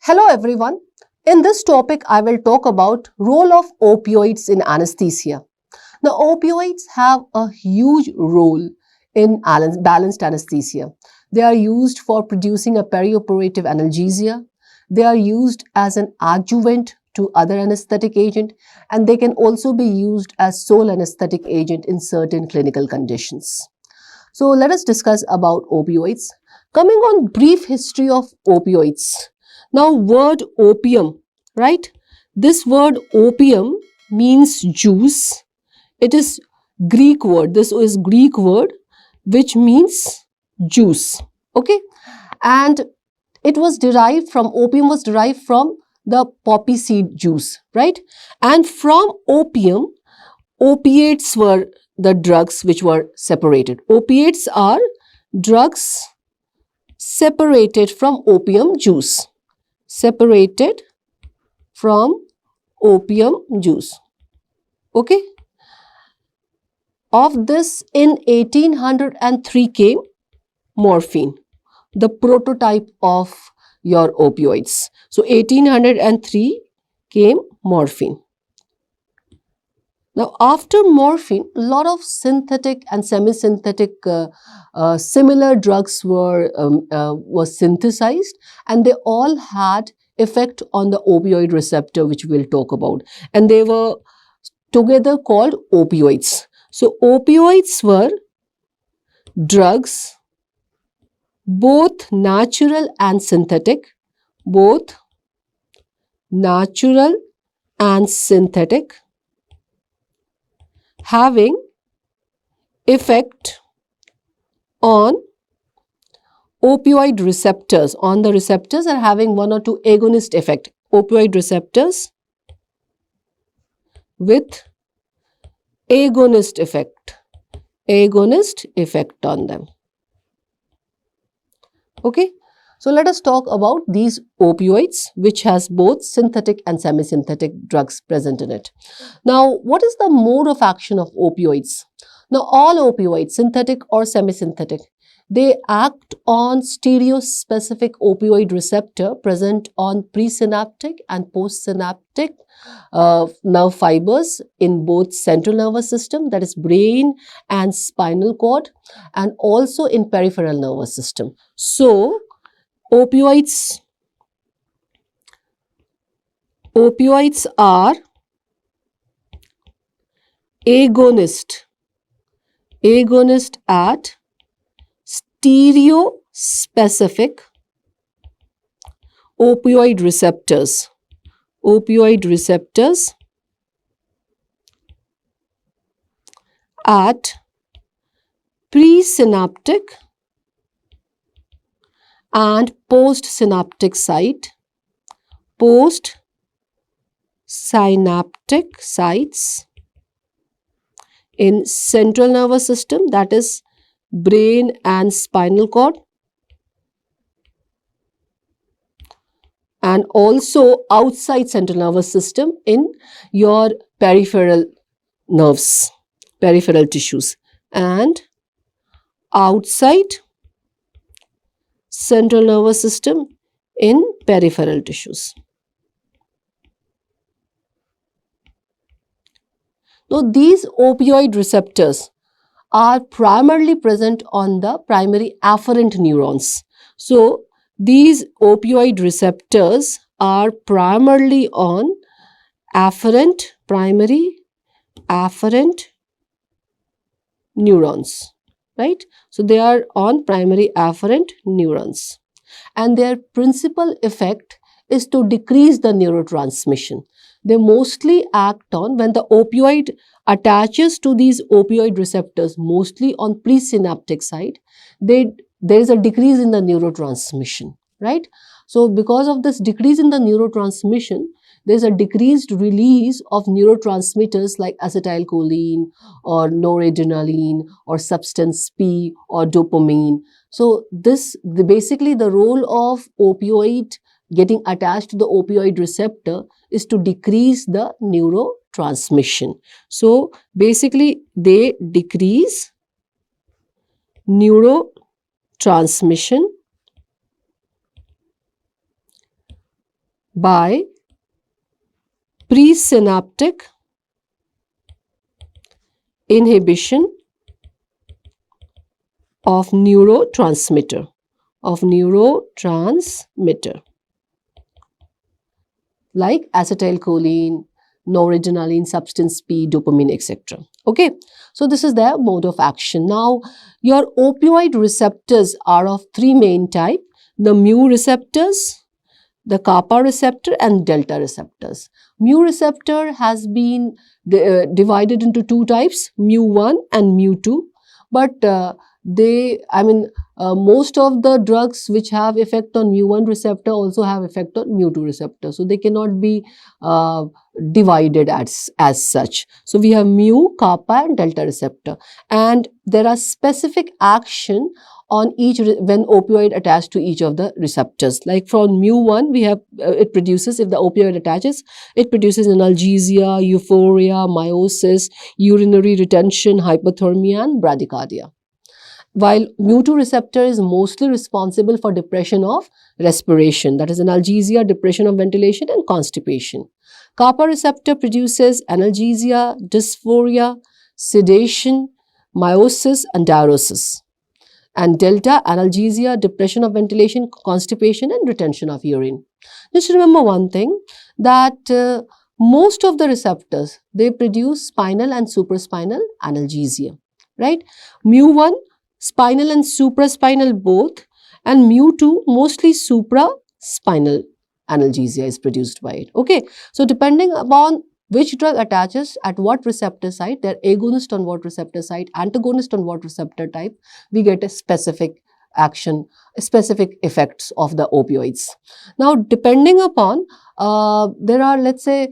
Hello everyone. In this topic, I will talk about role of opioids in anesthesia. Now, opioids have a huge role in balanced anesthesia. They are used for producing a perioperative analgesia. They are used as an adjuvant to other anesthetic agent, and they can also be used as sole anesthetic agent in certain clinical conditions. So let us discuss about opioids. Coming on brief history of opioids. Now, word opium, right? This word opium means juice. It is Greek word. This is Greek word which means juice. Okay, and it was derived from opium was derived from the poppy seed juice, right? And from opium, opiates were the drugs which were separated. Opiates are drugs separated from opium juice. Separated from opium juice. Okay. Of this, in 1803 came morphine, the prototype of your opioids. So 1803 came morphine. Now, after morphine, a lot of synthetic and semi-synthetic similar drugs were synthesized, and they all had effect on the opioid receptor, which we'll talk about. And they were together called opioids. So, opioids were drugs, both natural and synthetic, both natural and synthetic, having effect on opioid receptors. On the receptors are having one or two agonist effect. Opioid receptors with agonist effect. Agonist effect on them. Okay. So let us talk about these opioids, which has both synthetic and semi-synthetic drugs present in it. Now, what is the mode of action of opioids? Now, all opioids, synthetic or semi-synthetic, they act on stereospecific opioid receptor present on presynaptic and postsynaptic nerve fibers in both central nervous system, that is brain and spinal cord, and also in peripheral nervous system. So, opioids are agonist at stereospecific opioid receptors at presynaptic and postsynaptic sites in central nervous system, that is brain and spinal cord, and also outside central nervous system in your peripheral nerves, peripheral tissues, and outside central nervous system in peripheral tissues. Now, these opioid receptors are primarily present on the primary afferent neurons. So, these opioid receptors are primarily on primary afferent neurons, right? So, they are on primary afferent neurons, and their principal effect is to decrease the neurotransmission. They mostly act on, when the opioid attaches to these opioid receptors, mostly on presynaptic side, there is a decrease in the neurotransmission, right? So, because of this decrease in the neurotransmission, there is a decreased release of neurotransmitters like acetylcholine or noradrenaline or substance P or dopamine. So, basically the role of opioid getting attached to the opioid receptor is to decrease the neurotransmission. So, basically they decrease neurotransmission, by presynaptic inhibition of neurotransmitter like acetylcholine, noradrenaline, substance P, dopamine, etc. Okay, so this is their mode of action. Now, your opioid receptors are of three main types: the mu receptors, the kappa receptor, and delta receptors. Mu receptor has been divided into two types, mu1 and mu2, but most of the drugs which have effect on mu1 receptor also have effect on mu2 receptor, so they cannot be uh, divided as such. So we have mu, kappa, and delta receptor, and there are specific action on each when opioid attached to each of the receptors. Like from mu1, we have it produces, if the opioid attaches, it produces analgesia, euphoria, meiosis, urinary retention, hypothermia, and bradycardia. While mu2 receptor is mostly responsible for depression of respiration, that is analgesia, depression of ventilation, and constipation. Kappa receptor produces analgesia, dysphoria, sedation, meiosis, and diuresis. And delta, analgesia, depression of ventilation, constipation, and retention of urine. Just remember one thing, that most of the receptors, they produce spinal and supraspinal analgesia, right? Mu1, spinal and supraspinal both, and mu2, mostly supraspinal analgesia is produced by it. Okay, so depending upon which drug attaches at what receptor site, they're agonist on what receptor site, antagonist on what receptor type, we get a specific action, specific effects of the opioids. Now, depending upon there are, let's say,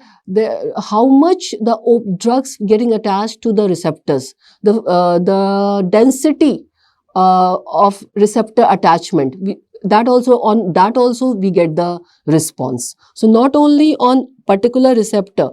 how much the drugs getting attached to the receptors, the density of receptor attachment, that also we get the response. So not only on particular receptor,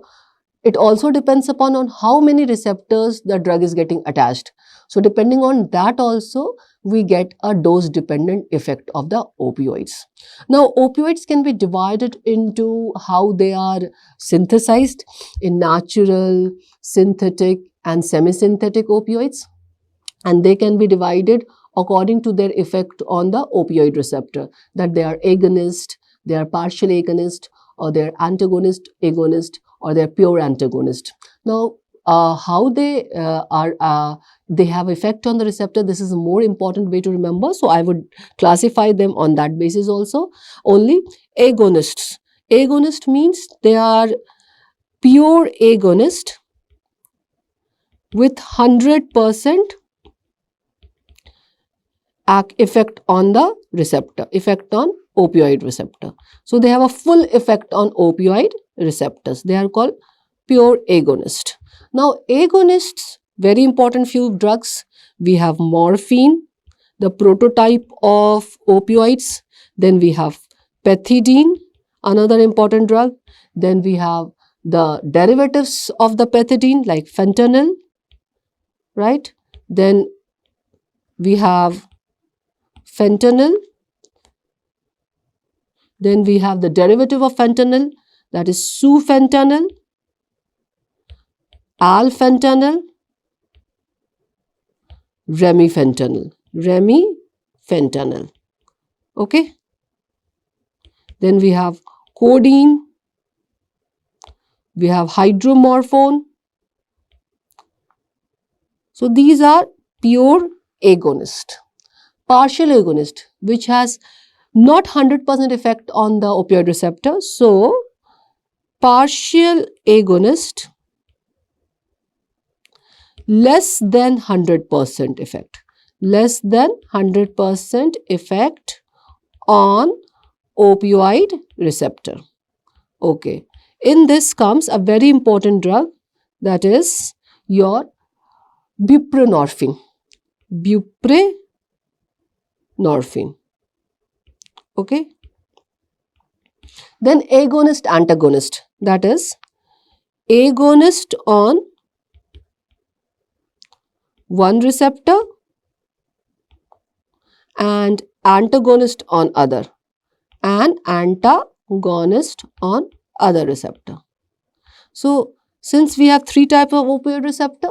it also depends upon on how many receptors the drug is getting attached. So depending on that also, we get a dose dependent effect of the opioids. Now, opioids can be divided into how they are synthesized in natural, synthetic, and semi-synthetic opioids, and they can be divided according to their effect on the opioid receptor, that they are agonist, they are partial agonist, or they are antagonist, agonist, or they are pure antagonist. Now, how they they have effect on the receptor, this is a more important way to remember, so I would classify them on that basis also. Only agonists. Agonist means they are pure agonist with 100% effect on the receptor, effect on opioid receptor. So they have a full effect on opioid receptors. They are called pure agonist. Now, agonists, very important few drugs. We have morphine, the prototype of opioids. Then we have pethidine, another important drug. Then we have the derivatives of the pethidine like fentanyl, right? Then we have fentanyl. Then we have the derivative of fentanyl, that is sufentanil, alfentanil, remifentanil. Okay. Then we have codeine, we have hydromorphone. So these are pure agonist. Partial agonist, which has not 100% effect on the opioid receptor. So, partial agonist, less than 100% effect. Less than 100% effect on opioid receptor. Okay. In this comes a very important drug, that is your buprenorphine. Buprenorphine. Okay. Then agonist, antagonist, that is agonist on one receptor and antagonist on other, and antagonist agonist on other receptor. So, since we have three types of opioid receptor,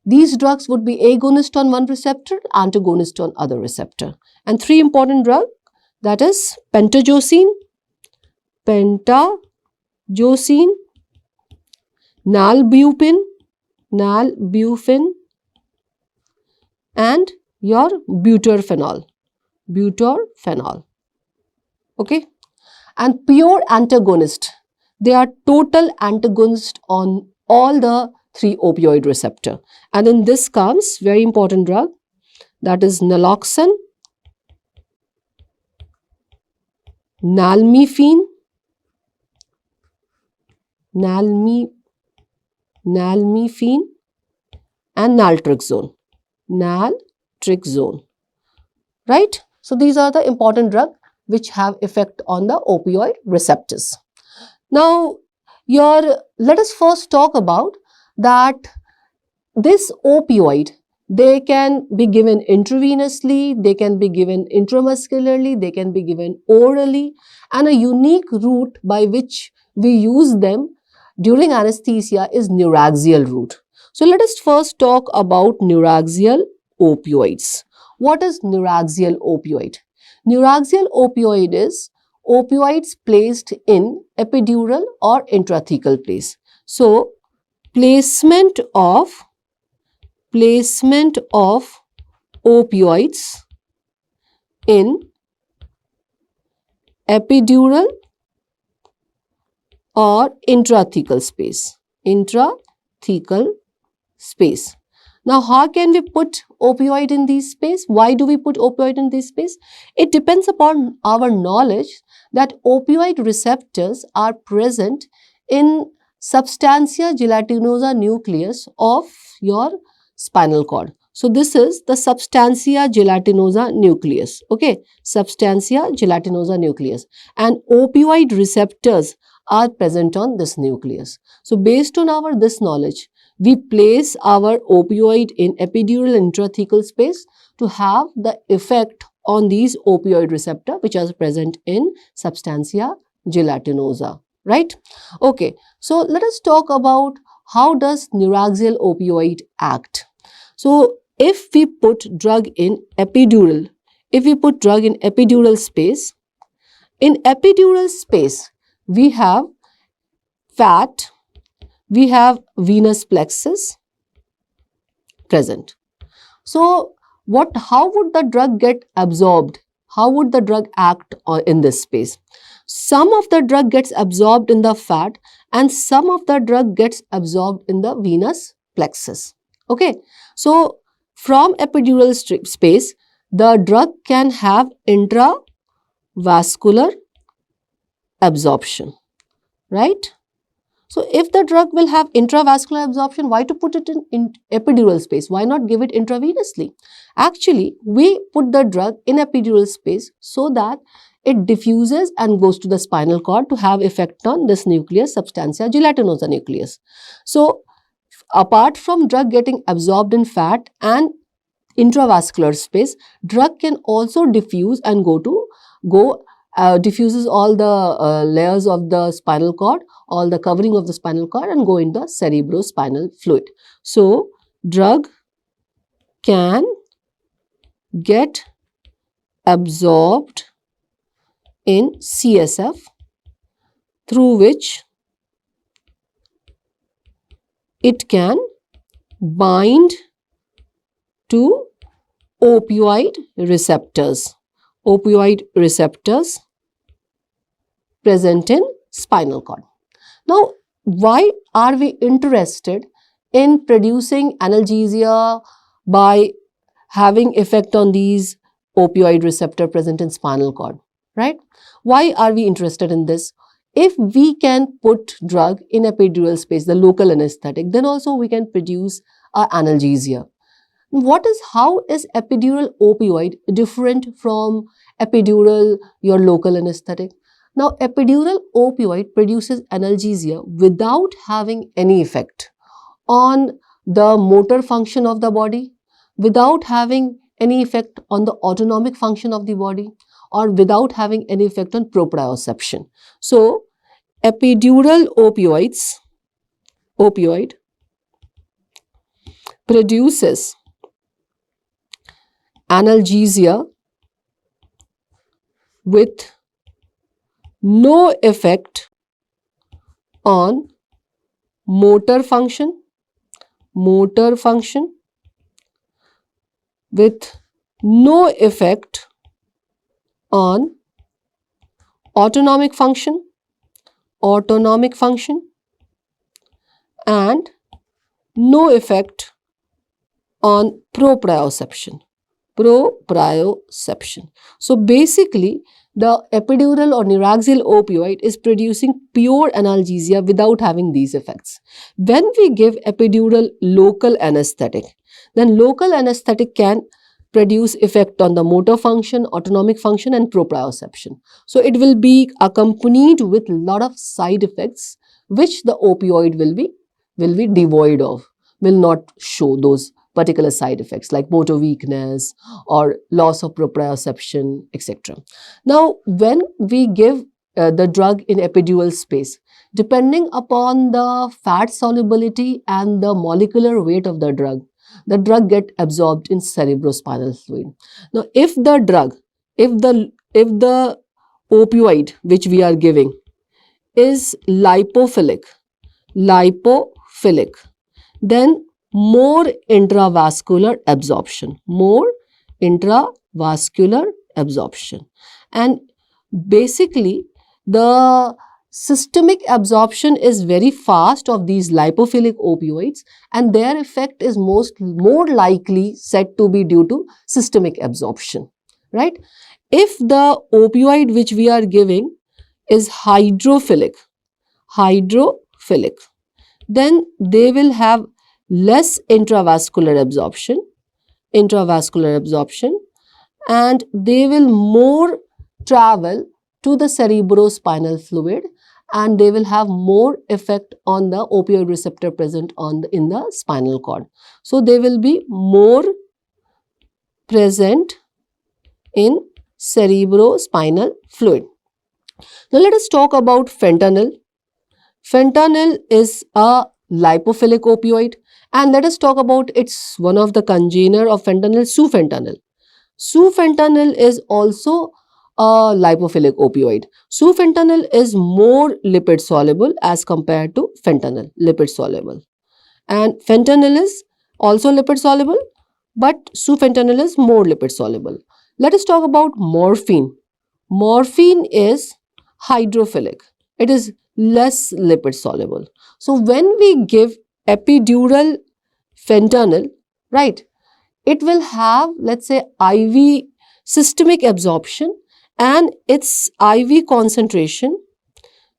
these drugs would be agonist on one receptor, antagonist on other receptor. And three important drugs, that is pentagocine, nalbuphine, and your butorphanol. Okay. And pure antagonist, they are total antagonist on all the three opioid receptor. And in this comes very important drug, that is naloxone, nalmefene, and naltrexone. Right? So these are the important drugs which have effect on the opioid receptors. Now, let us first talk about that this opioid, they can be given intravenously, they can be given intramuscularly, they can be given orally, and a unique route by which we use them during anesthesia is neuraxial route. So let us first talk about neuraxial opioids. What is neuraxial opioid? Neuraxial opioid is opioids placed in epidural or intrathecal place. So placement of opioids in epidural or intrathecal space. Now, how can we put opioid in these space? Why do we put opioid in this space? It depends upon our knowledge that opioid receptors are present in substantia gelatinosa nucleus of your spinal cord. So, this is the substantia gelatinosa nucleus. Okay, substantia gelatinosa nucleus. And opioid receptors are present on this nucleus. So, based on this knowledge, we place our opioid in epidural intrathecal space to have the effect on these opioid receptor which are present in substantia gelatinosa, right? Okay, so let us talk about how does neuraxial opioid act. So if we put drug in epidural space, in epidural space we have fat, we have venous plexus present. So, how would the drug get absorbed? How would the drug act in this space? Some of the drug gets absorbed in the fat and some of the drug gets absorbed in the venous plexus. Okay. So, from epidural space, the drug can have intravascular absorption, right? So, if the drug will have intravascular absorption, why to put it in epidural space? Why not give it intravenously? Actually, we put the drug in epidural space so that it diffuses and goes to the spinal cord to have effect on this nucleus, substantia gelatinosa nucleus. So, apart from drug getting absorbed in fat and intravascular space, drug can also diffuse and diffuses all the layers of the spinal cord, all the covering of the spinal cord and go in the cerebrospinal fluid. So, drug can get absorbed in CSF through which it can bind to opioid receptors present in spinal cord. Now, why are we interested in producing analgesia by having effect on these opioid receptor present in spinal cord, right? Why are we interested in this? If we can put drug in epidural space, the local anesthetic, then also we can produce analgesia. How is epidural opioid different from epidural, your local anesthetic? Now, epidural opioid produces analgesia without having any effect on the motor function of the body, without having any effect on the autonomic function of the body, or without having any effect on proprioception. So, epidural opioid produces analgesia with no effect on motor function, with no effect on autonomic function, and no effect on proprioception. So basically, the epidural or neuraxial opioid is producing pure analgesia without having these effects. When we give epidural local anesthetic, then local anesthetic can produce effect on the motor function, autonomic function, and proprioception. So it will be accompanied with a lot of side effects which the opioid will be devoid of, will not show those particular side effects like motor weakness or loss of proprioception, etc. Now, when we give the drug in epidural space, depending upon the fat solubility and the molecular weight of the drug get absorbed in cerebrospinal fluid. Now, if the opioid which we are giving is lipophilic, then more intravascular absorption, and basically the systemic absorption is very fast of these lipophilic opioids, and their effect is more likely said to be due to systemic absorption, right? If the opioid which we are giving is hydrophilic, then they will have less intravascular absorption, and they will more travel to the cerebrospinal fluid, and they will have more effect on the opioid receptor present in the spinal cord. So they will be more present in cerebrospinal fluid. Now let us talk about fentanyl. Fentanyl is a lipophilic opioid, and let us talk about its one of the congener of fentanyl, sufentanil. Sufentanil is also a lipophilic opioid. Sufentanil is more lipid soluble as compared to fentanyl, lipid soluble. And fentanyl is also lipid soluble, but sufentanil is more lipid soluble. Let us talk about morphine. Morphine is hydrophilic. It is less lipid soluble. So when we give epidural fentanyl, right, it will have, let's say, IV systemic absorption, and its IV concentration,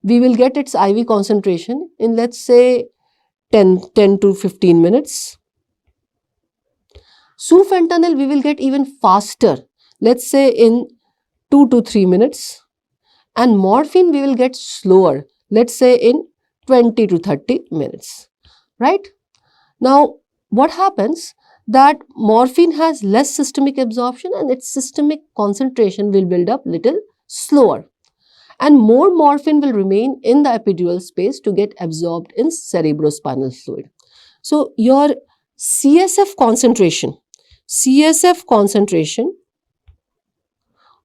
we will get its IV concentration in, let's say, 10 to 15 minutes. Sufentanil we will get even faster, let's say in 2 to 3 minutes, and morphine we will get slower, let's say in 20 to 30 minutes, right? Now, what happens that morphine has less systemic absorption and its systemic concentration will build up little slower, and more morphine will remain in the epidural space to get absorbed in cerebrospinal fluid. So, your CSF concentration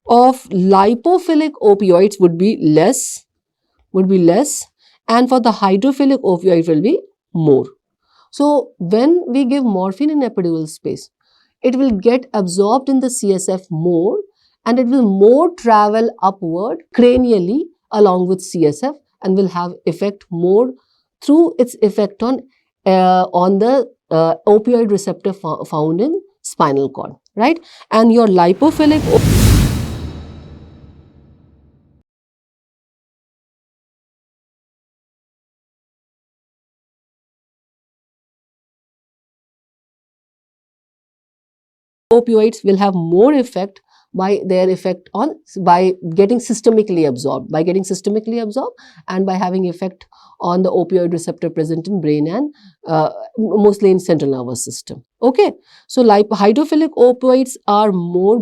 of lipophilic opioids would be less, and for the hydrophilic opioid will be more. So when we give morphine in epidural space, it will get absorbed in the CSF more, and it will more travel upward cranially along with CSF, and will have effect more through its effect on the opioid receptor found in spinal cord, right? And your lipophilic opioids will have more effect by their effect on, by getting systemically absorbed, and by having effect on the opioid receptor present in brain and mostly in central nervous system. Okay, so hydrophilic opioids are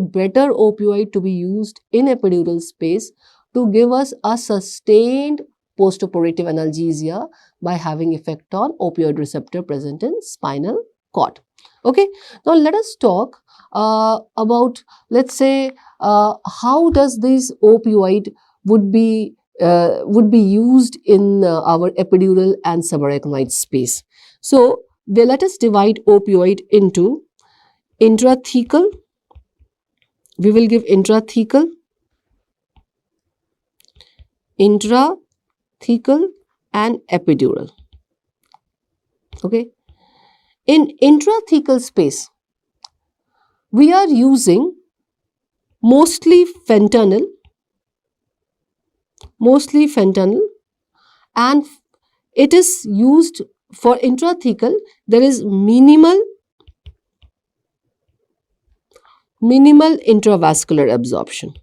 better opioid to be used in epidural space to give us a sustained postoperative analgesia by having effect on opioid receptor present in spinal cord. Okay, now let us talk about, let's say, how does this opioid would be used in our epidural and subarachnoid space. So let us divide opioid into intrathecal. We will give intrathecal, and epidural. Okay, in intrathecal space, we are using mostly fentanyl, and it is used for intrathecal. There is minimal intravascular absorption.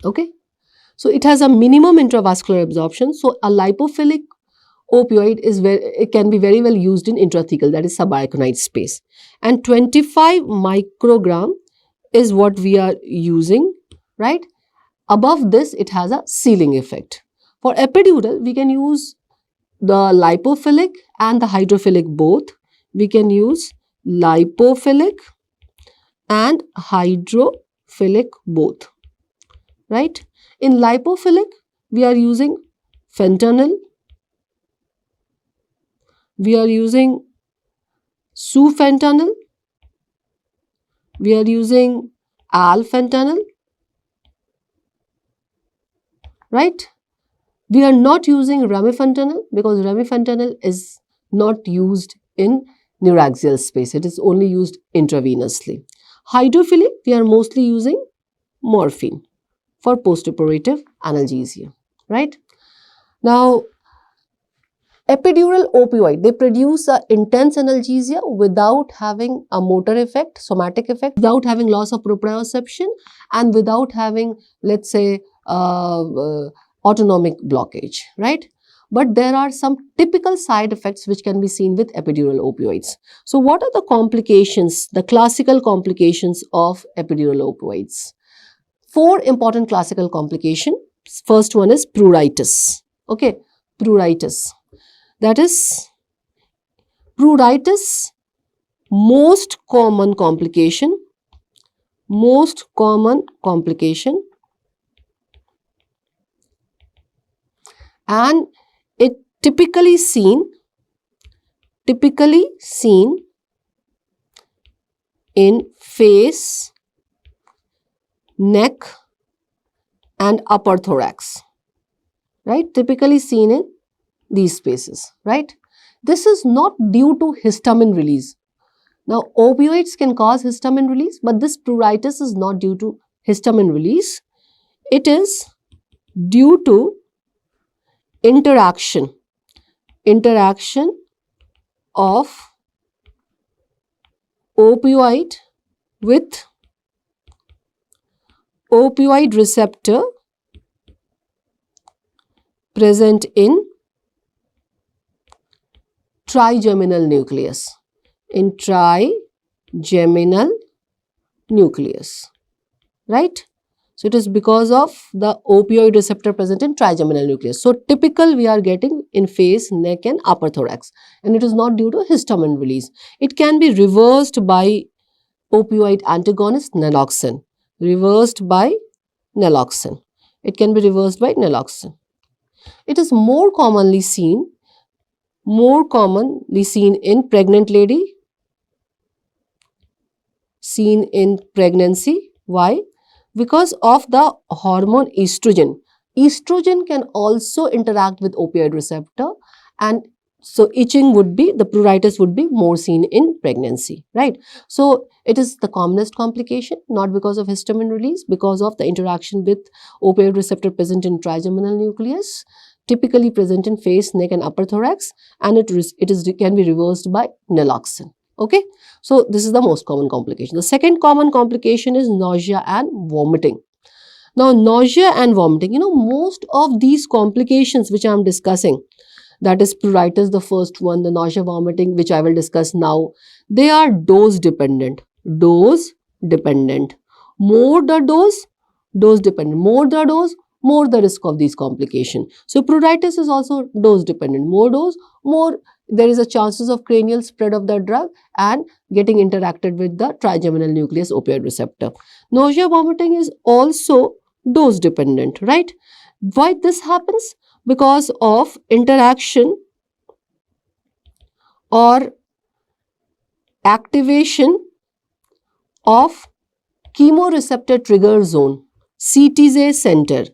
Okay, so it has a minimum intravascular absorption. So a lipophilic opioid it can be very well used in intrathecal, that is subarachnoid space, and 25 microgram is what we are using, right? Above this, it has a ceiling effect. For epidural, we can use the lipophilic and the hydrophilic both. We can use lipophilic and hydrophilic both, right? In lipophilic, we are using fentanyl, we are using sufentanil, we are using alfentanil, right? We are not using remifentanil because remifentanil is not used in neuraxial space. It is only used intravenously. Hydrophilic, we are mostly using morphine for postoperative analgesia, right? Now, epidural opioid, they produce an intense analgesia without having a motor effect, somatic effect, without having loss of proprioception, and without having, let's say, autonomic blockage, right? But there are some typical side effects which can be seen with epidural opioids. So what are the complications, the classical complications of epidural opioids? 4 important classical complications. First one is pruritus. Okay, pruritus. That is, pruritus, most common complication, and it typically seen in face, neck and upper thorax, right? Typically seen in these spaces, right? This is not due to histamine release. Now, opioids can cause histamine release, but this pruritus is not due to histamine release. It is due to interaction of opioid with opioid receptor present in trigeminal nucleus. Right? So it is because of the opioid receptor present in trigeminal nucleus. So typical we are getting in face, neck and upper thorax, and it is not due to histamine release. It can be reversed by opioid antagonist naloxone. It can be reversed by naloxone. It is more commonly seen in pregnant lady, seen in pregnancy. Why? Because of the hormone estrogen. Estrogen can also interact with opioid receptor, and so itching would be, the pruritus would be more seen in pregnancy, right? So it is the commonest complication, not because of histamine release, because of the interaction with opioid receptor present in trigeminal nucleus. typically present in face, neck and upper thorax, and it can be reversed by naloxone. Okay, so this is the most common complication. The second common complication is nausea and vomiting. Now, nausea and vomiting, most of these complications which I am discussing, that is pruritus, the first one, the nausea, vomiting, which I will discuss now, they are dose dependent. Dose dependent. More the dose dependent. More the dose, more the risk of these complications. So pruritus is also dose dependent. More dose, more there is a chances of cranial spread of the drug and getting interacted with the trigeminal nucleus opioid receptor. Nausea, vomiting is also dose dependent, right? Why this happens? Because of interaction or activation of chemoreceptor trigger zone, CTZ center,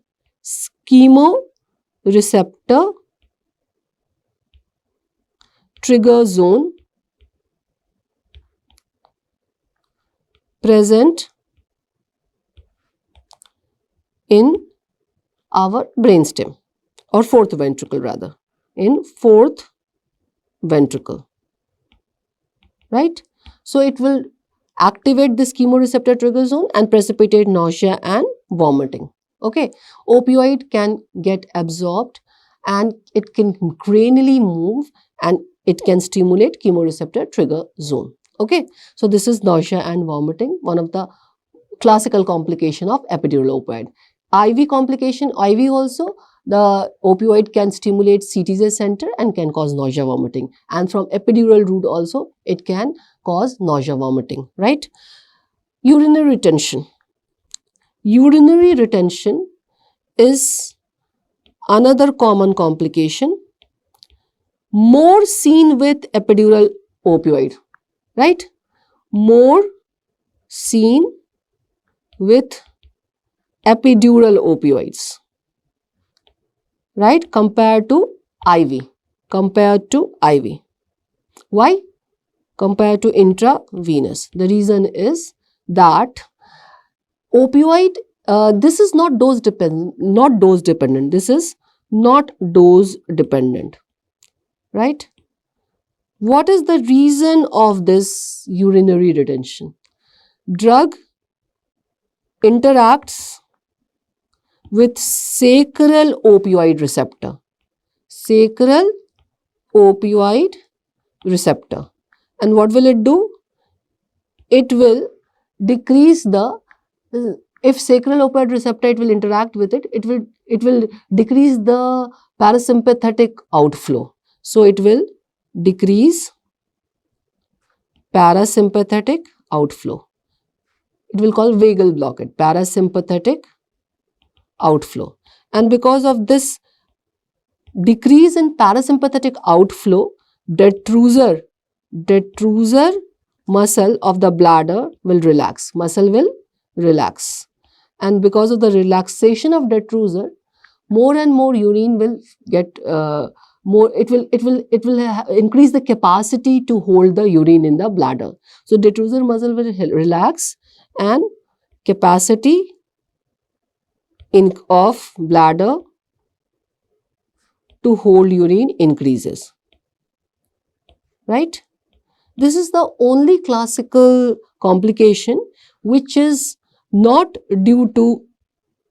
chemoreceptor trigger zone present in our brainstem, or fourth ventricle rather, in fourth ventricle, right? So it will activate this chemoreceptor trigger zone and precipitate nausea and vomiting. Okay, opioid can get absorbed and it can cranially move and it can stimulate chemoreceptor trigger zone. Okay, so this is nausea and vomiting, one of the classical complication of epidural opioid. IV complication, IV also, the opioid can stimulate CTZ center and can cause nausea, vomiting. And from epidural route also, it can cause nausea, vomiting, right? Urinary retention. Urinary retention is another common complication, more seen with epidural opioid, right? More seen with epidural opioids, right? Compared to IV. Why? Compared to intravenous. The reason is that opioid, this is not dose dependent. This is not dose dependent, right? What is the reason of this urinary retention? Drug interacts with sacral opioid receptor. Sacral opioid receptor. And what will it do? It will decrease the, if sacral opioid receptor, it will interact with it, it will decrease the parasympathetic outflow. So it will decrease parasympathetic outflow. It will call vagal blockade, parasympathetic outflow. And because of this decrease in parasympathetic outflow, detrusor muscle of the bladder will relax. Muscle will relax. And because of the relaxation of detrusor, more and more urine will get it will increase the capacity to hold the urine in the bladder. So detrusor muscle will relax and capacity of bladder to hold urine increases, right? This is the only classical complication which is not due to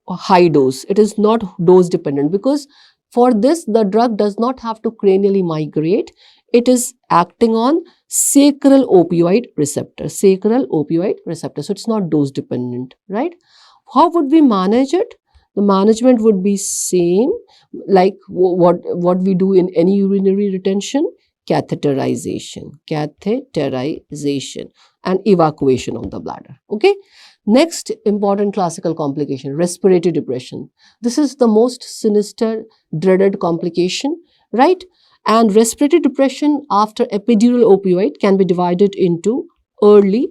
a high dose. It is not dose dependent, because for this the drug does not have to cranially migrate. It is acting on sacral opioid receptor. Sacral opioid receptor. So it's not dose dependent, right? How would we manage it? The management would be same like what we do in any urinary retention: catheterization and evacuation of the bladder. Okay. Next important classical complication, respiratory depression. This is the most sinister, dreaded complication, right? And respiratory depression after epidural opioid can be divided into early,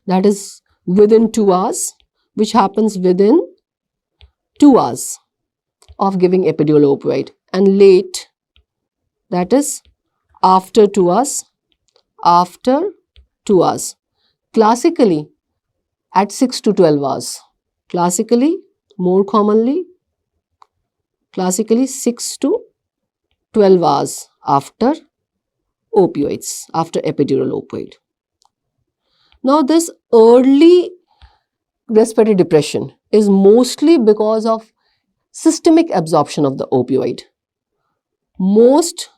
that is within 2 hours, which happens within 2 hours of giving epidural opioid, and late, that is after 2 hours, classically at 6 to 12 hours, classically, more commonly, classically 6 to 12 hours after opioids, after epidural opioid. Now, this early respiratory depression is mostly because of systemic absorption of the opioid. Most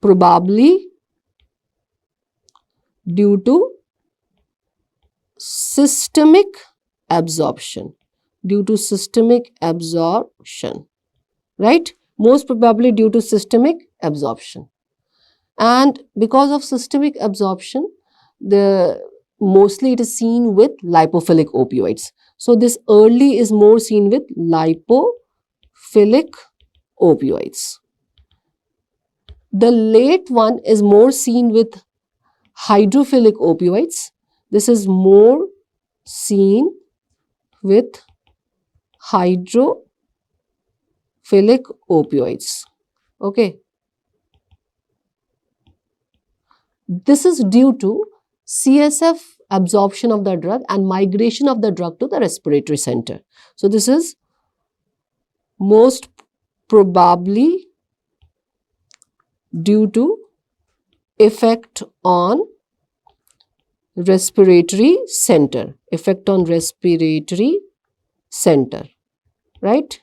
probably due to systemic absorption. Due to systemic absorption, right? Most probably due to systemic absorption. And because of systemic absorption, mostly it is seen with lipophilic opioids. So this early is more seen with lipophilic opioids. The late one is more seen with hydrophilic opioids. This is more seen with hydrophilic opioids. Okay. This is due to CSF absorption of the drug and migration of the drug to the respiratory center. So this is most probably due to effect on respiratory center, right?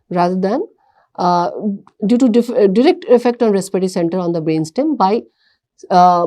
Rather than due to direct effect on respiratory center on the brainstem by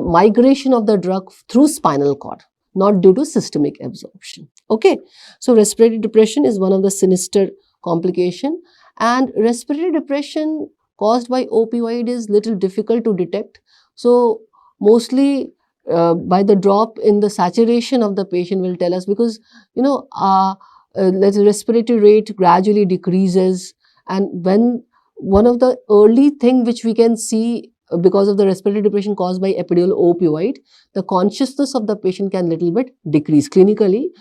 migration of the drug through spinal cord, not due to systemic absorption. Okay, so respiratory depression is one of the sinister complication, and respiratory depression caused by opioid is little difficult to detect. So mostly by the drop in the saturation of the patient will tell us, because the respiratory rate gradually decreases, and when one of the early thing which we can see because of the respiratory depression caused by epidural opioid, the consciousness of the patient can little bit decrease. Clinically,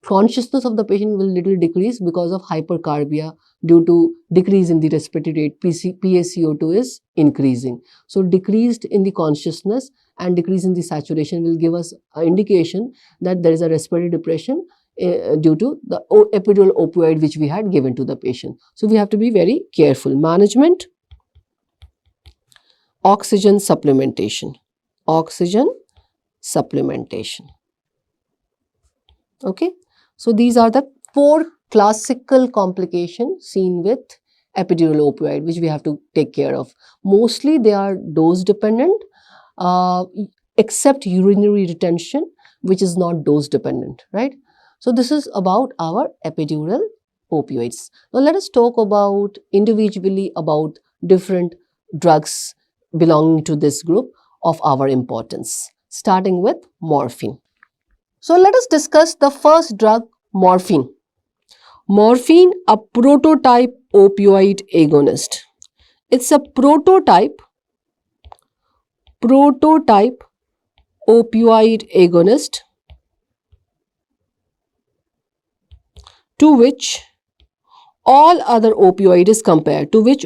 consciousness of the patient will little decrease because of hypercarbia due to decrease in the respiratory rate. PaCO2 is increasing. So decreased in the consciousness and decrease in the saturation will give us an indication that there is a respiratory depression due to the epidural opioid which we had given to the patient. So we have to be very careful. Management. Oxygen supplementation. Okay, so these are the 4 classical complications seen with epidural opioid which we have to take care of. Mostly they are dose dependent, except urinary retention, which is not dose dependent, right? So this is about our epidural opioids. Now let us talk about individually about different drugs belonging to this group of our importance, starting with morphine. So let us discuss the first drug, morphine. Morphine, a prototype opioid agonist. It's a prototype opioid agonist to which all other opioid is compared, opioids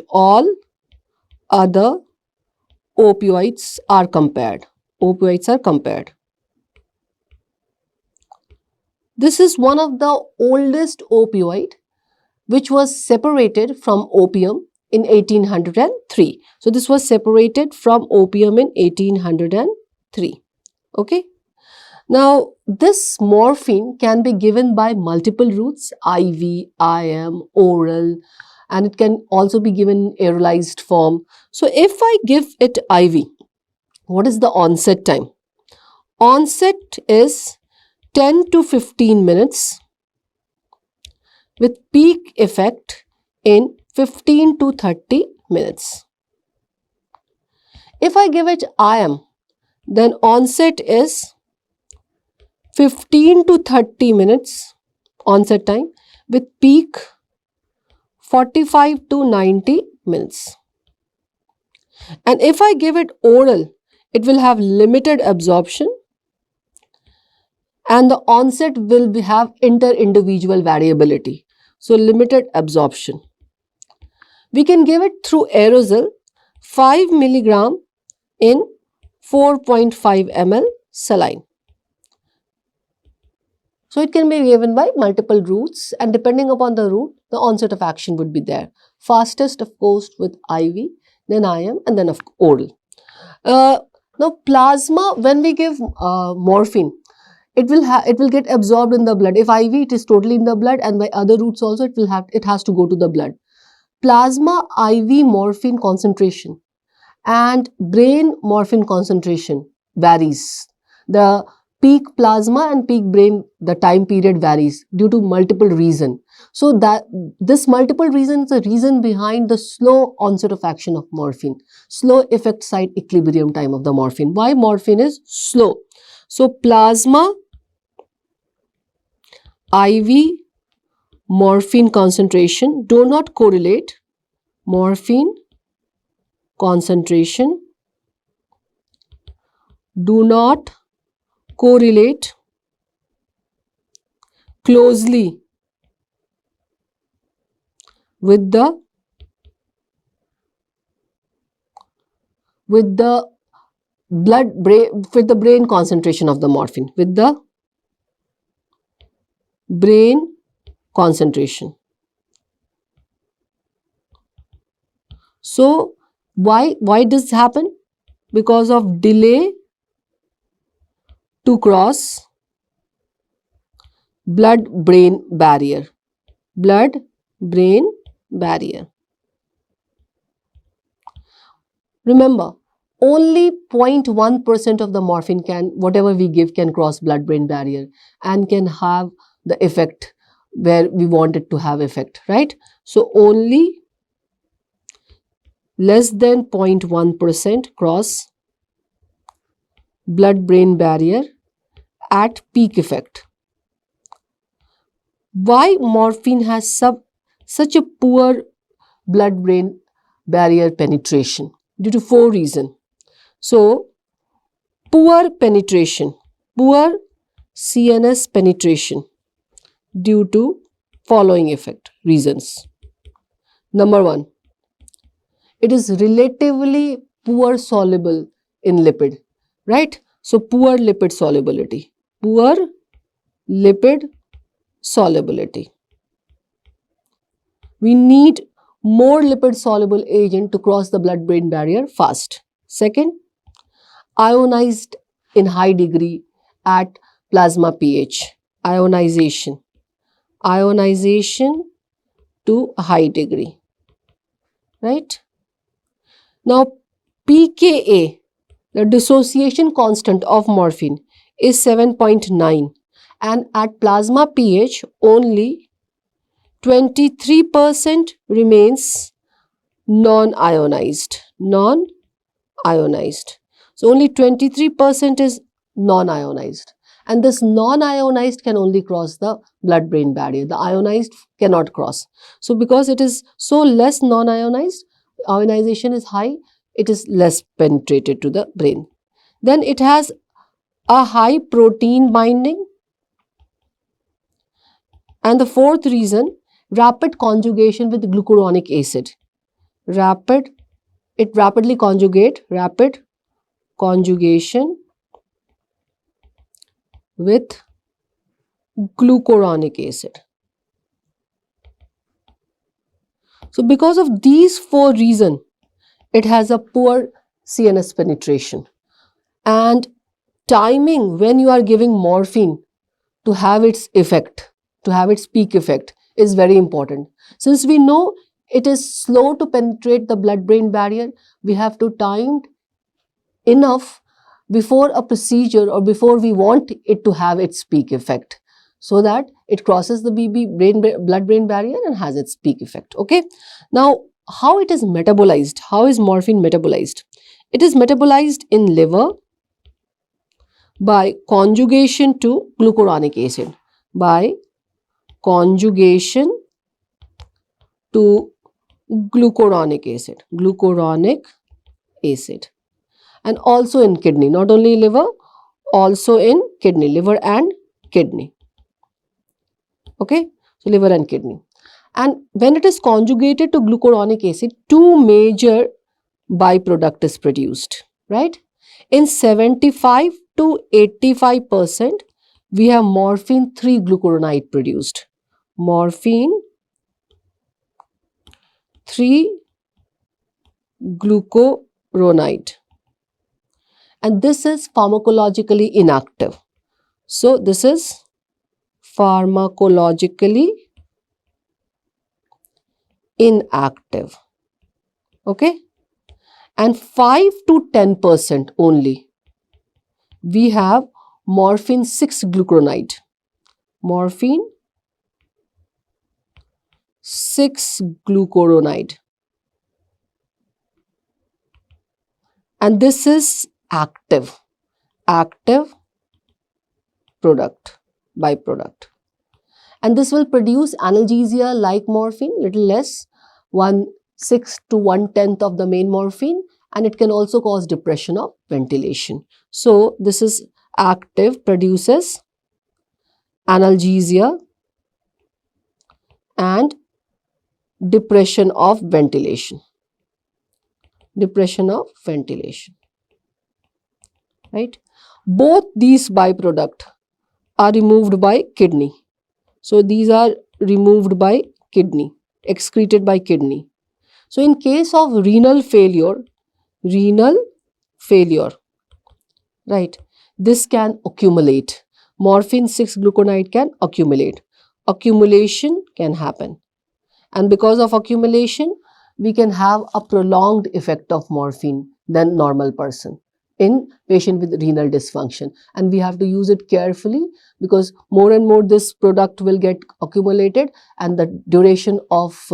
are compared. This is one of the oldest opioid which was separated from opium in 1803. So this was separated from opium in 1803. Okay. Now this morphine can be given by multiple routes: IV, IM, oral, and it can also be given in aerolized form. So if I give it IV, what is the onset time? Onset is 10 to 15 minutes with peak effect in 15 to 30 minutes. If I give it IM, then onset is 15 to 30 minutes onset time with peak 45 to 90 minutes. And if I give it oral, it will have limited absorption and the onset will have inter-individual variability. So limited absorption. We can give it through aerosol 5 milligram in 4.5 ml saline. So it can be given by multiple routes, and depending upon the route, the onset of action would be there. Fastest, of course, with IV, then IM, and then of oral. Now, plasma, when we give morphine, it will get absorbed in the blood. If IV, it is totally in the blood, and by other routes also, it has to go to the blood. Plasma IV morphine concentration and brain morphine concentration varies. The peak plasma and peak brain, the time period varies due to multiple reasons. So that this multiple reason is the reason behind the slow onset of action of morphine, slow effect site equilibrium time of the morphine. Why morphine is slow? So plasma IV morphine concentration do not correlate. Morphine concentration do not correlate closely with the brain concentration of the morphine, with the brain concentration. So why does this happen? Because of delay to cross blood-brain barrier. Blood-brain barrier. Remember, only 0.1% of the morphine whatever we give can cross blood-brain barrier and can have the effect where we want it to have effect, right? So only less than 0.1% cross blood-brain barrier at peak effect. Why morphine has such a poor blood-brain barrier penetration? Due to 4 reasons. So, poor penetration, poor CNS penetration due to following reasons. Number 1, it is relatively poor soluble in lipid, right? So, poor lipid solubility. Poor lipid solubility. We need more lipid soluble agent to cross the blood-brain barrier fast. Second, ionized in high degree at plasma pH. Ionization to a high degree, right? Now, pKa, the dissociation constant of morphine, is 7.9, and at plasma pH only 23% remains non-ionized. So only 23% is non-ionized, and this non-ionized can only cross the blood-brain barrier. The ionized cannot cross. So because it is so less non-ionized, ionization is high, it is less penetrated to the brain. Then it has a high protein binding. And the fourth reason, rapid conjugation with glucuronic acid. It rapidly conjugate, rapid conjugation with glucuronic acid. So because of these 4 reasons, it has a poor CNS penetration. And timing when you are giving morphine to have its effect, to have its peak effect, is very important. Since we know it is slow to penetrate the blood-brain barrier, we have to time enough before a procedure or before we want it to have its peak effect, so that it crosses the blood-brain barrier and has its peak effect. Okay. Now, how it is metabolized? How is morphine metabolized? It is metabolized in liver by conjugation to glucuronic acid. By conjugation to glucuronic acid. And also in kidney, not only liver, also in kidney, liver and kidney. Okay, so liver and kidney. And when it is conjugated to glucuronic acid, 2 major byproduct is produced, right? In 75 to 85%, we have morphine 3 glucuronide produced. Morphine 3-glucuronide, and this is pharmacologically inactive. So this is pharmacologically inactive. Okay, and 5 to 10% only we have morphine 6-glucuronide. Morphine 6-glucuronide, and this is active byproduct, and this will produce analgesia like morphine, little less, 1/6 to 1/10 of the main morphine, and it can also cause depression of ventilation. So this is active, produces analgesia and depression of ventilation. Right? Both these byproducts are removed by kidney. So these are removed by kidney, excreted by kidney. So in case of renal failure, right, this can accumulate. Morphine 6-glucuronide can accumulate. Accumulation can happen. And because of accumulation, we can have a prolonged effect of morphine than normal person in patient with renal dysfunction. And we have to use it carefully, because more and more this product will get accumulated and the duration of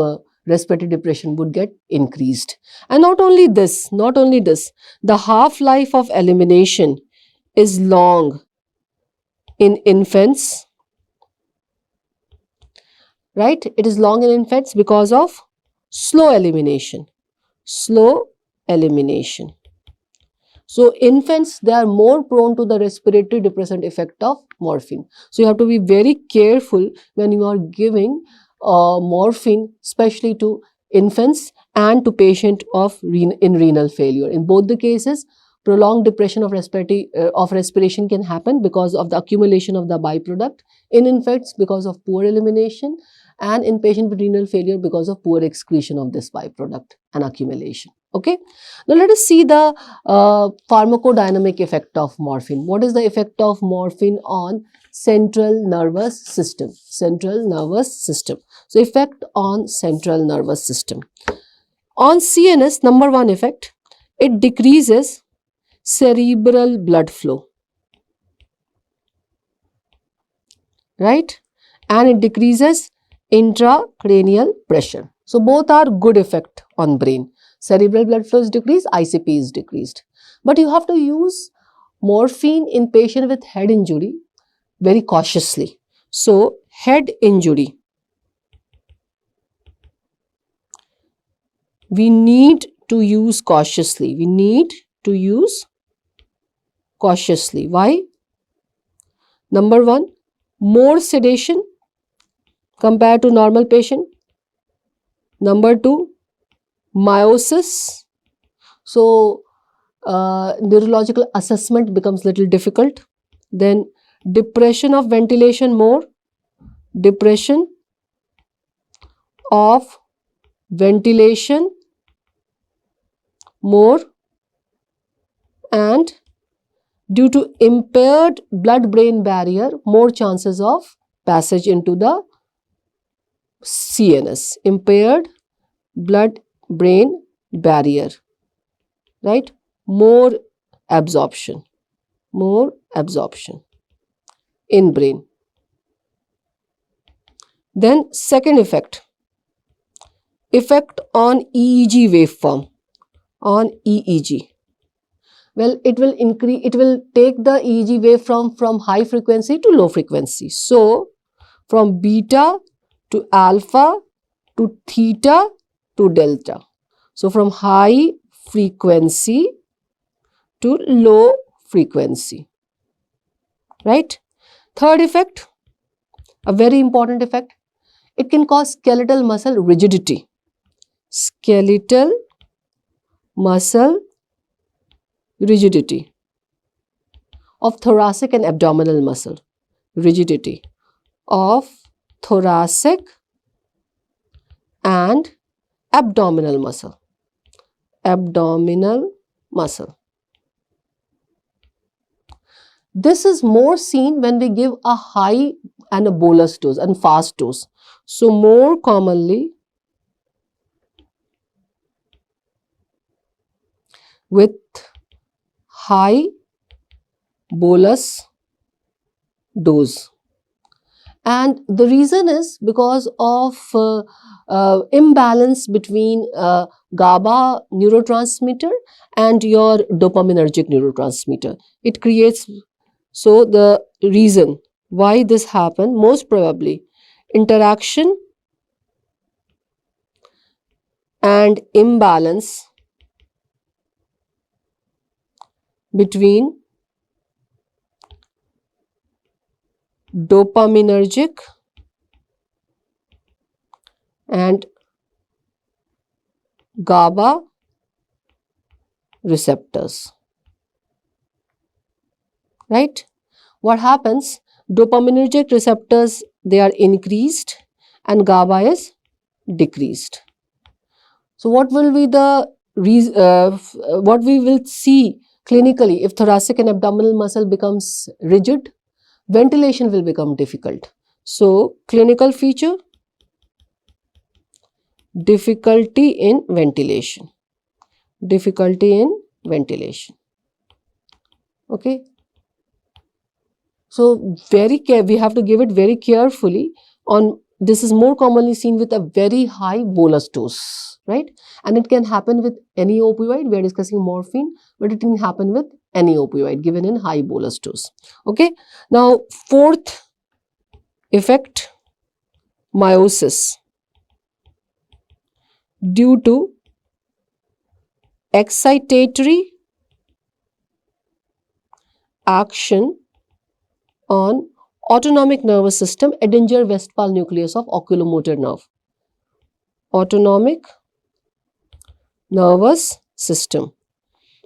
respiratory depression would get increased. And not only this, the half-life of elimination is long in infants, right? It is long in infants because of slow elimination. So infants, they are more prone to the respiratory depressant effect of morphine. So you have to be very careful when you are giving morphine, especially to infants and to patient in renal failure. In both the cases, prolonged depression of respiration can happen because of the accumulation of the byproduct. In infants, because of poor elimination, and in patient with renal failure because of poor excretion of this byproduct and accumulation. Okay. Now let us see the pharmacodynamic effect of morphine. What is the effect of morphine on central nervous system? So effect on central nervous system. On CNS, number one effect, it decreases cerebral blood flow, right? And it decreases intracranial pressure. So both are good effect on brain. Cerebral blood flow is decreased, ICP is decreased. But you have to use morphine in patient with head injury very cautiously. So head injury, we need to use cautiously. Why? Number one, more sedation compared to normal patient. Number two, meiosis. So neurological assessment becomes little difficult. Then depression of ventilation more. And due to impaired blood-brain barrier, more chances of passage into the CNS. Impaired blood-brain barrier, right? More absorption in brain. Then second effect on EEG waveform. Well, it will take the EEG waveform from high frequency to low frequency. So from beta to alpha to theta to delta. So from high frequency to low frequency, right? Third effect, a very important effect, it can cause skeletal muscle rigidity. Of thoracic and abdominal muscle. Rigidity of thoracic and abdominal muscle. Abdominal muscle. This is more seen when we give a high and a bolus dose and fast dose. So more commonly with high bolus dose. And the reason is because of imbalance between GABA neurotransmitter and your dopaminergic neurotransmitter. It creates, so the reason why this happened, most probably interaction and imbalance between dopaminergic and GABA receptors. Right? What happens? Dopaminergic receptors, they are increased and GABA is decreased. So what will be the what we will see clinically if thoracic and abdominal muscle becomes rigid? Ventilation will become difficult. So clinical feature, difficulty in ventilation. Difficulty in ventilation. Okay. So we have to give it very carefully on. This is more commonly seen with a very high bolus dose, right? And it can happen with any opioid. We are discussing morphine, but it can happen with any opioid given in high bolus dose. Okay. Now, fourth effect, meiosis, due to excitatory action on autonomic nervous system, Edinger-Westphal nucleus of oculomotor nerve. Autonomic nervous system.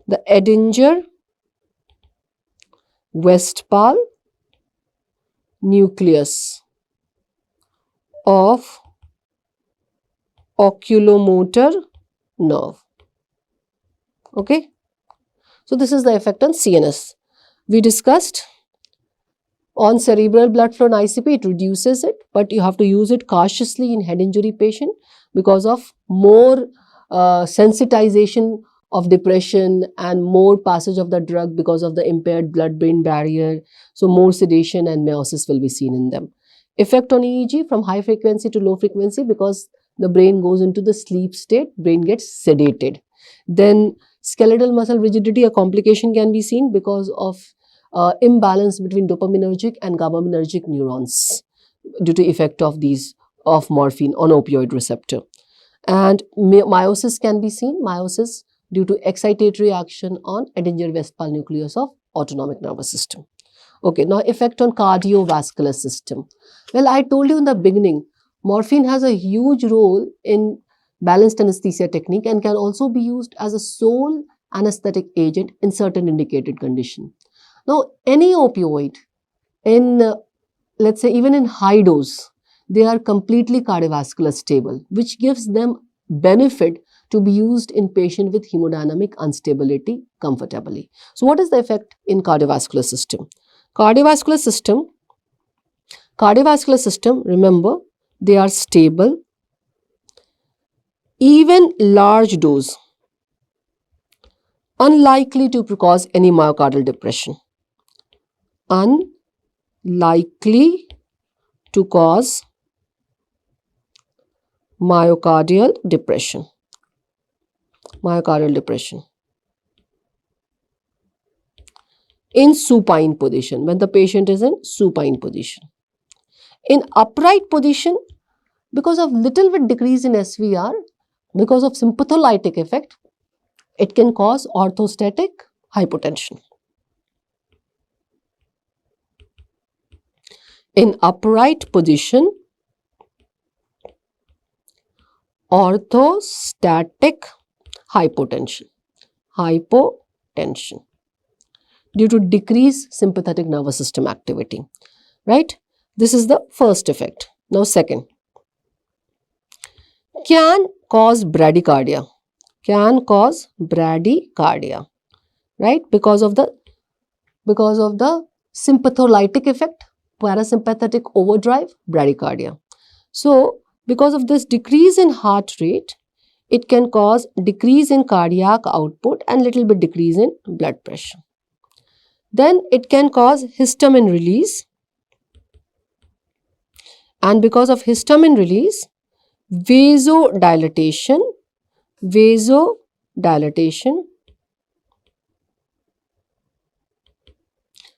The Edinger-Westphal nucleus of oculomotor nerve. Okay. So this is the effect on CNS. We discussed on cerebral blood flow and ICP, it reduces it, but you have to use it cautiously in head injury patient because of more sensitization of depression and more passage of the drug because of the impaired blood-brain barrier. So more sedation and meiosis will be seen in them. Effect on EEG from high frequency to low frequency, because the brain goes into the sleep state, brain gets sedated. Then skeletal muscle rigidity, a complication can be seen because of imbalance between dopaminergic and GABAergic neurons due to effect of morphine on opioid receptor. And meiosis can be seen, meiosis due to excitatory action on Edinger-Westphal nucleus of autonomic nervous system. Okay, now effect on cardiovascular system. Well, I told you in the beginning, morphine has a huge role in balanced anesthesia technique and can also be used as a sole anesthetic agent in certain indicated condition. Now, any opioid in, let's say even in high dose, they are completely cardiovascular stable, which gives them benefit to be used in patient with hemodynamic instability comfortably. So what is the effect in cardiovascular system? Cardiovascular system, remember, they are stable. Even large dose, unlikely to cause any myocardial depression. Unlikely to cause myocardial depression. Myocardial depression. In supine position, when the patient is in supine position. In upright position, because of little bit decrease in SVR, because of sympatholytic effect, it can cause orthostatic hypotension. In upright position, orthostatic hypotension. Hypotension due to decreased sympathetic nervous system activity. Right? This is the first effect. Now, second, can cause bradycardia. Can cause bradycardia, right? Because of the sympatholytic effect, parasympathetic overdrive, bradycardia. So, because of this decrease in heart rate, it can cause decrease in cardiac output and little bit decrease in blood pressure. Then it can cause histamine release, and because of histamine release, vasodilatation, vasodilatation,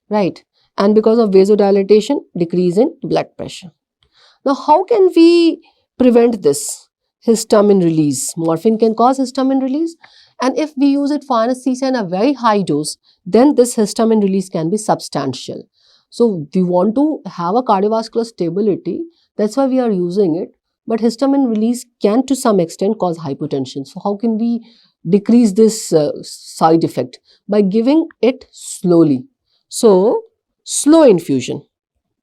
right? And because of vasodilatation, decrease in blood pressure. Now, how can we prevent this histamine release? Morphine can cause histamine release, and if we use it for anesthesia in a very high dose, then this histamine release can be substantial. So, we want to have a cardiovascular stability, that's why we are using it. But histamine release can to some extent cause hypotension. So, how can we decrease this side effect? By giving it slowly. So, slow infusion.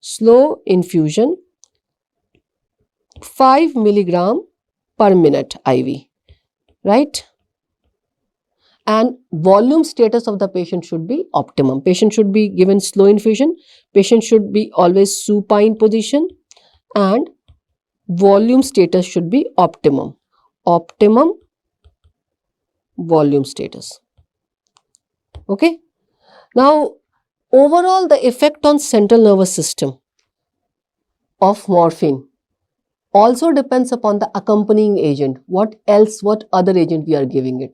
Slow infusion 5 milligram per minute IV, right? And volume status of the patient should be optimum. Patient should be given slow infusion. Patient should be always supine position, and volume status should be optimum. Optimum volume status. Okay. Now, overall, the effect on central nervous system of morphine also depends upon the accompanying agent. What other agent we are giving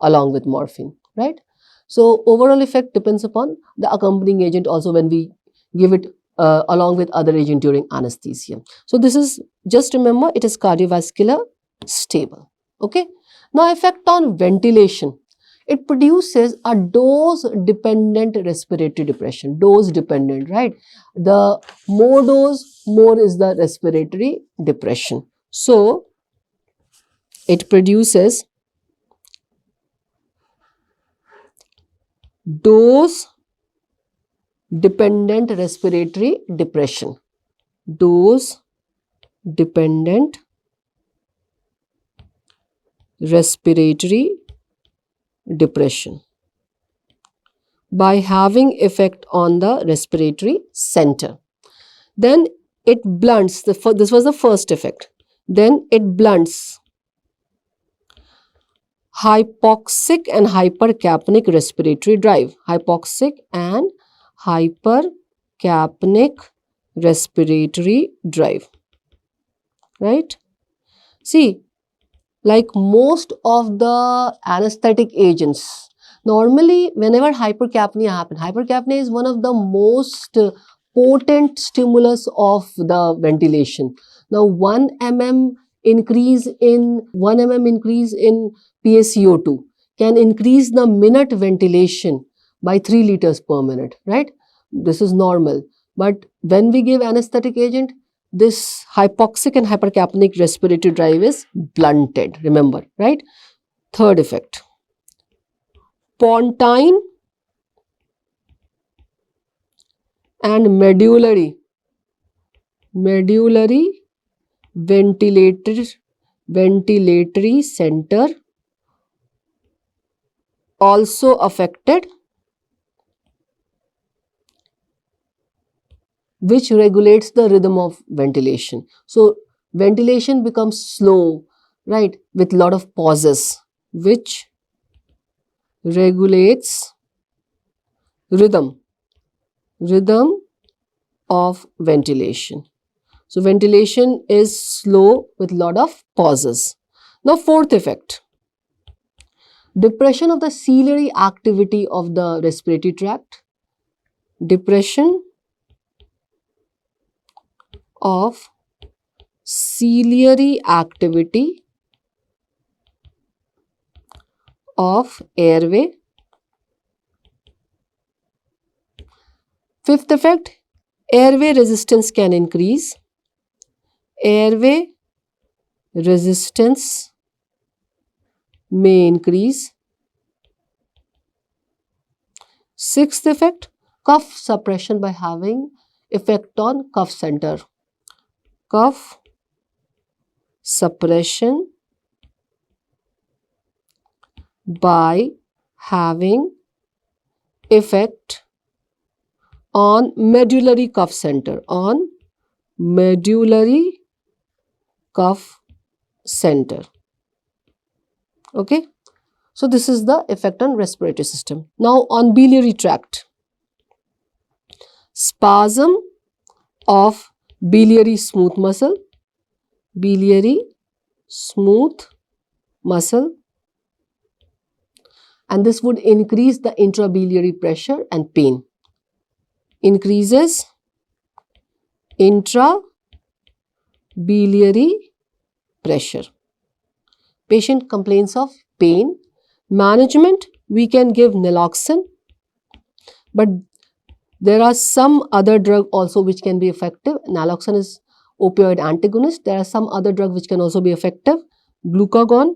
along with morphine, right? So, overall effect depends upon the accompanying agent also when we give it along with other agent during anesthesia. So, this is, just remember, it is cardiovascular stable. Okay. Now, effect on ventilation. It produces a dose-dependent respiratory depression. Dose-dependent, right? The more dose, more is the respiratory depression. So, it produces dose-dependent respiratory depression. Dose-dependent respiratory depression by having effect on the respiratory center. Then it blunts, this was the first effect. Then it blunts hypoxic and hypercapnic respiratory drive. Hypoxic and hypercapnic respiratory drive. Right? See, like most of the anesthetic agents, normally whenever hypercapnia happens, hypercapnia is one of the most potent stimulus of the ventilation. Now 1 mm increase in PaCO2 can increase the minute ventilation by 3 liters per minute, right? This is normal. But when we give anesthetic agent, this hypoxic and hypercapnic respiratory drive is blunted, remember, right? Third effect, pontine and medullary ventilatory center also affected, which regulates the rhythm of ventilation. So, ventilation becomes slow, right, with lot of pauses, which regulates rhythm of ventilation. So, ventilation is slow with lot of pauses. Now, fourth effect, depression of the ciliary activity of the respiratory tract. Depression of ciliary activity of airway. Fifth effect, airway resistance can increase. Airway resistance may increase. Sixth effect, cough suppression by having effect on cough center. Cough suppression by having effect on medullary cuff center, on medullary cuff center. Okay, so this is the effect on respiratory system. Now on biliary tract, spasm of biliary smooth muscle, biliary smooth muscle, and this would increase the intrabiliary pressure and pain. Increases intrabiliary pressure. Patient complains of pain. Management, we can give naloxone, but there are some other drug also which can be effective. Naloxone is opioid antagonist. There are some other drug which can also be effective. Glucagon,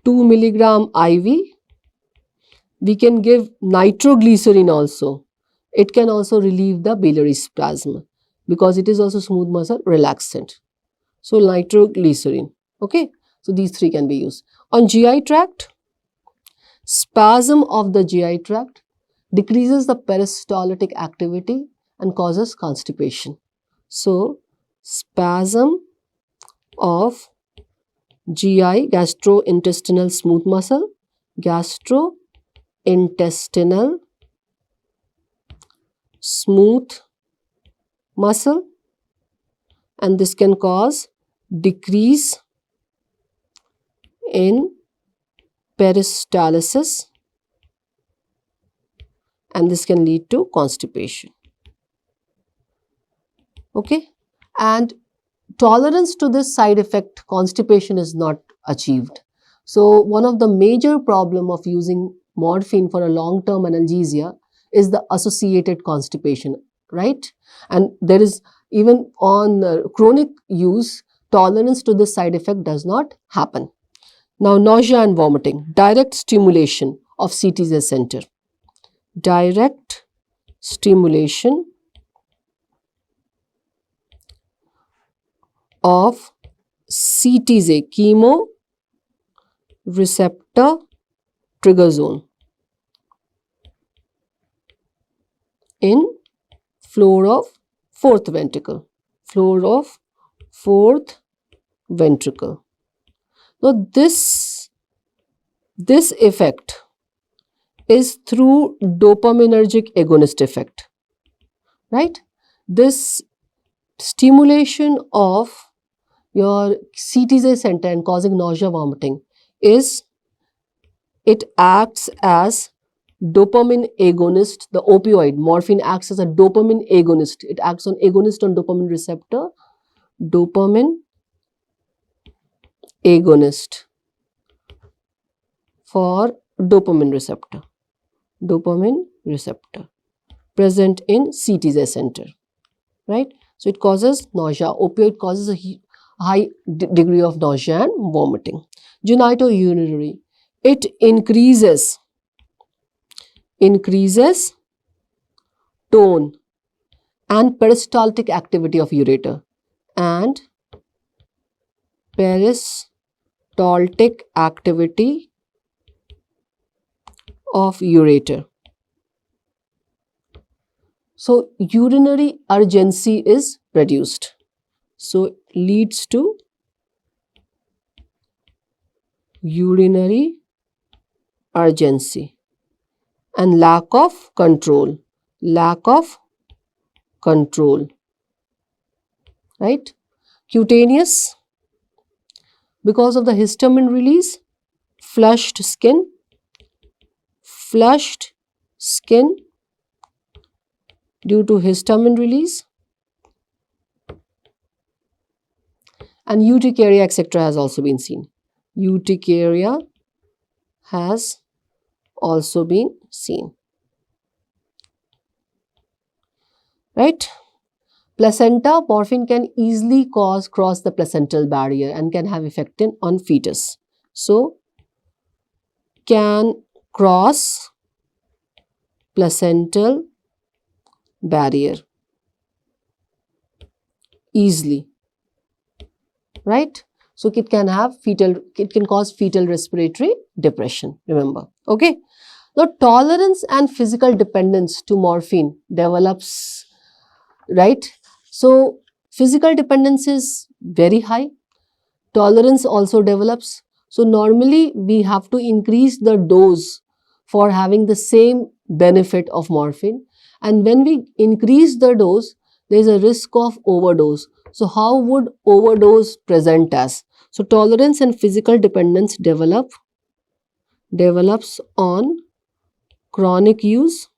2 milligram IV. We can give nitroglycerin also. It can also relieve the biliary spasm because it is also smooth muscle relaxant. So nitroglycerin. Okay, so these three can be used. On GI tract, spasm of the GI tract decreases the peristaltic activity and causes constipation. So spasm of GI, gastrointestinal smooth muscle, gastrointestinal smooth muscle, and this can cause decrease in peristalsis, and this can lead to constipation. Okay, and tolerance to this side effect, constipation, is not achieved. So one of the major problem of using morphine for a long-term analgesia is the associated constipation, right? And there is even on chronic use, tolerance to this side effect does not happen. Now nausea and vomiting, direct stimulation of CTZ center. Direct stimulation of CTZ, chemo receptor trigger zone, in floor of fourth ventricle. Floor of fourth ventricle. Now this effect is through dopaminergic agonist effect, right? This stimulation of your CTZ center and causing nausea, vomiting it acts as dopamine agonist. The opioid morphine acts as a dopamine agonist. It acts on agonist on dopamine receptor, dopamine agonist for dopamine receptor present in CTZ center, right? So it causes nausea. Opioid causes a high degree of nausea and vomiting. Genitourinary, it increases tone and peristaltic activity of ureter, and peristaltic activity of ureter. So urinary urgency is reduced. So leads to urinary urgency and lack of control. Right? Cutaneous, because of the histamine release, flushed skin due to histamine release, and urticaria, etc. has also been seen. Urticaria has also been seen. Right? Placenta, morphine can easily cross the placental barrier and can have effect on fetus. So, can cross placental barrier easily, right? So it can cause fetal respiratory depression, remember. Okay. Now, tolerance and physical dependence to morphine develops, right? So, physical dependence is very high. Tolerance also develops. So, normally we have to increase the dose for having the same benefit of morphine. And when we increase the dose, there is a risk of overdose. So, how would overdose present as? So, tolerance and physical dependence develops on chronic use.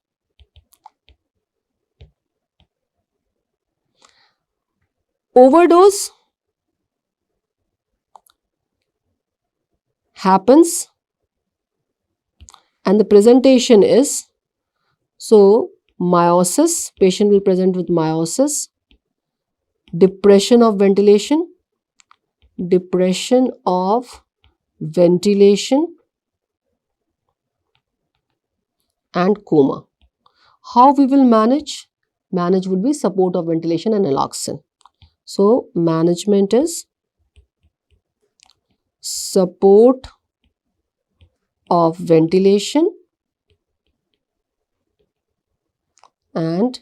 Overdose happens and the presentation is, so meiosis, patient will present with meiosis, depression of ventilation, and coma. How we will manage? Manage would be support of ventilation and naloxone. So management is support of ventilation and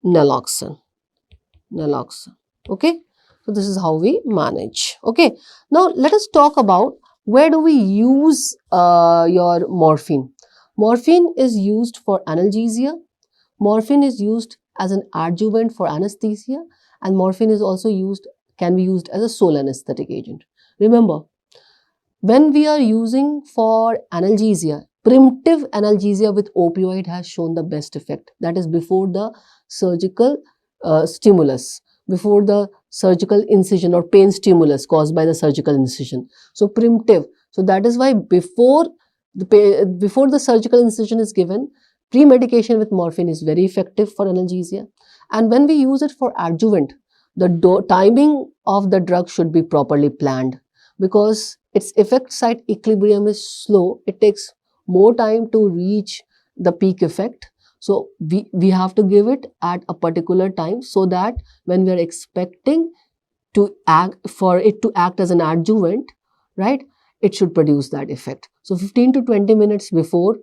naloxone. Okay. So this is how we manage. Okay. Now let us talk about where do we use your morphine. Morphine is used for analgesia. Morphine is used as an adjuvant for anesthesia, and morphine is also can be used as a sole anesthetic agent. Remember, when we are using for analgesia, primitive analgesia with opioid has shown the best effect. That is before the surgical stimulus, before the surgical incision or pain stimulus caused by the surgical incision. So primitive. So that is why before the surgical incision is given, pre-medication with morphine is very effective for analgesia. And when we use it for adjuvant, the timing of the drug should be properly planned, because its effect site equilibrium is slow. It takes more time to reach the peak effect. So we have to give it at a particular time, so that when we are expecting for it to act as an adjuvant, right, it should produce that effect. So 15 to 20 minutes before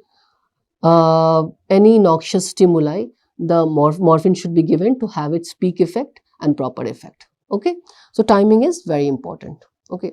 any noxious stimuli, the morphine should be given to have its peak effect and proper effect. Okay. So timing is very important. Okay.